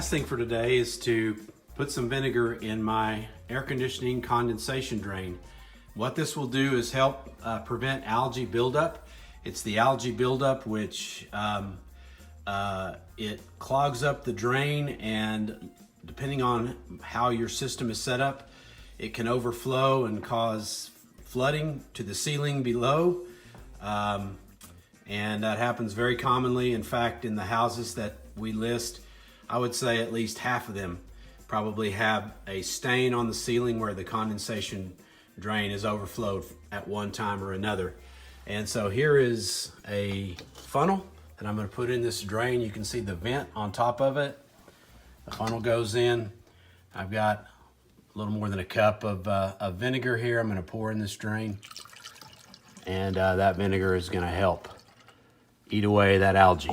last thing for today is to put some vinegar in my air conditioning condensation drain. What this will do is help prevent algae buildup. It's the algae buildup which it clogs up the drain, and depending on how your system is set up, it can overflow and cause flooding to the ceiling below. And that happens very commonly. In fact, in the houses that we list, I would say at least half of them probably have a stain on the ceiling where the condensation drain is overflowed at one time or another. And so here is a funnel that I'm going to put in this drain. You can see the vent on top of it. The funnel goes in. I've got a little more than a cup of vinegar here. I'm going to pour in this drain, and that vinegar is going to help eat away that algae.